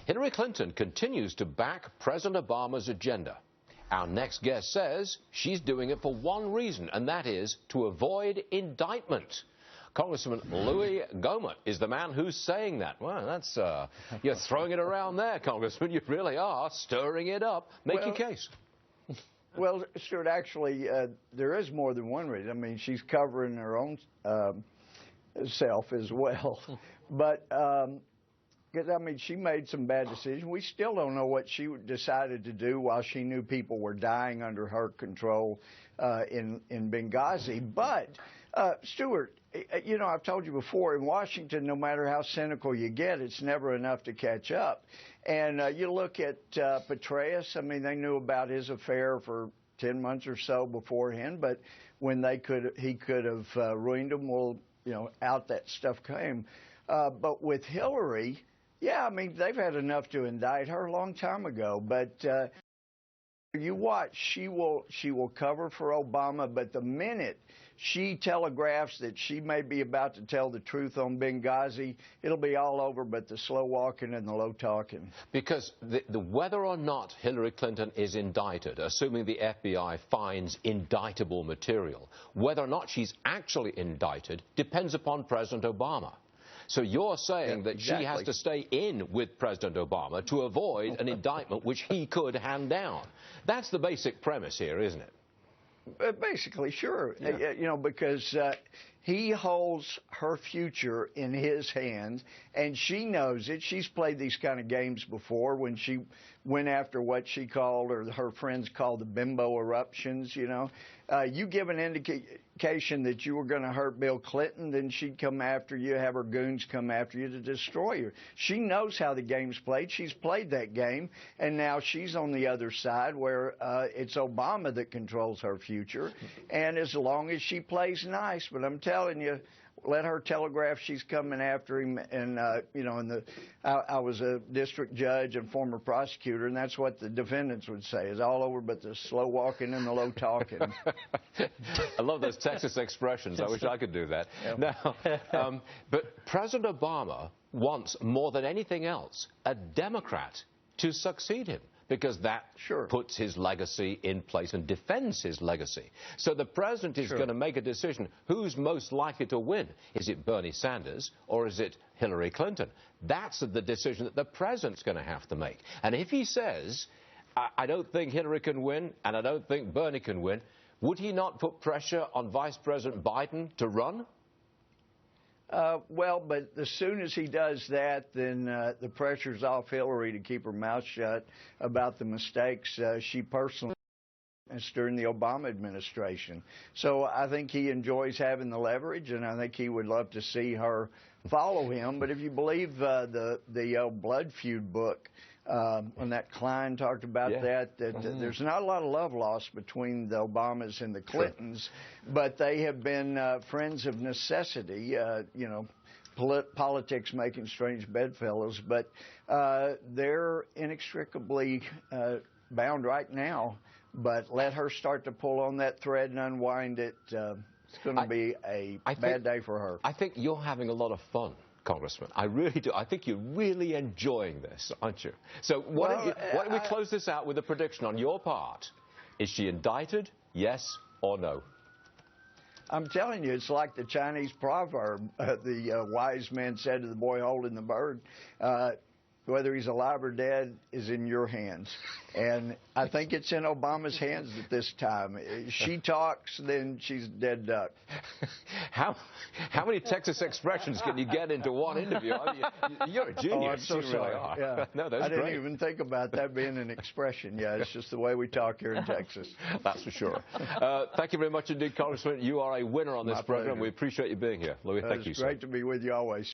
Hillary Clinton continues to back President Obama's agenda. Our next guest says she's doing it for one reason, and that is to avoid indictment. Congressman Louie Gohmert is the man who's saying that. Well, that's you're throwing it around there, Congressman. You really are stirring it up. Make your case. Well, Stuart, actually, there is more than one reason. I mean, she's covering her own self as well. But, I mean, she made some bad decisions. We still don't know what she decided to do while she knew people were dying under her control in Benghazi. But, Stuart, you know, I've told you before, in Washington, no matter how cynical you get, it's never enough to catch up. And you look at Petraeus, I mean, they knew about his affair for 10 months or so beforehand, but when he could have ruined him, well, you know, out that stuff came. But with Hillary, yeah, I mean, they've had enough to indict her a long time ago. But you watch, she will cover for Obama, but the minute she telegraphs that she may be about to tell the truth on Benghazi, it'll be all over but the slow walking and the low talking. Because whether or not Hillary Clinton is indicted, assuming the FBI finds indictable material, whether or not she's actually indicted depends upon President Obama. So you're saying that she has to stay in with President Obama to avoid an indictment which he could hand down. That's the basic premise here, isn't it? Basically, sure. Yeah. You know, because he holds her future in his hands, and she knows it. She's played these kind of games before when she went after what she called, or her friends called, the bimbo eruptions, you know. You give an indication that you were going to hurt Bill Clinton, then she'd come after you, have her goons come after you to destroy you. She knows how the game's played. She's played that game, and now she's on the other side where it's Obama that controls her future. And as long as she plays nice, but I'm telling you, let her telegraph she's coming after him. And, you know, I was a district judge and former prosecutor, and that's what the defendants would say, is all over but the slow walking and the low talking. I love those Texas expressions. I wish I could do that. Yep. Now, but President Obama wants, more than anything else, a Democrat to succeed him, because that puts his legacy in place and defends his legacy. So the president is going to make a decision. Who's most likely to win? Is it Bernie Sanders or is it Hillary Clinton? That's the decision that the president's going to have to make. And if he says, I don't think Hillary can win and I don't think Bernie can win, would he not put pressure on Vice President Biden to run? Well, but as soon as he does that, then the pressure's off Hillary to keep her mouth shut about the mistakes she personally experienced during the Obama administration. So I think he enjoys having the leverage, and I think he would love to see her follow him. But if you believe the Blood Feud book, when that Klein talked about that there's not a lot of love lost between the Obamas and the Clintons, but they have been friends of necessity, you know, politics making strange bedfellows, but they're inextricably bound right now. But let her start to pull on that thread and unwind it. It's going to be a bad day for her. I think you're having a lot of fun, Congressman. I really do. I think you're really enjoying this, aren't you? So why don't we close this out with a prediction on your part? Is she indicted, yes or no? I'm telling you, it's like the Chinese proverb. The wise man said to the boy holding the bird, whether he's alive or dead is in your hands. And I think it's in Obama's hands at this time. She talks, then she's dead duck. How many Texas expressions can you get into one interview? I mean, you're a genius. Oh, I'm so sorry. Really Yeah. No, that's I didn't great. even think about that being an expression. Yeah, it's just the way we talk here in Texas. That's for sure. Thank you very much indeed, Congressman. You are a winner on this program. We appreciate you being here. Louie, thank you, sir. It's great to be with you always.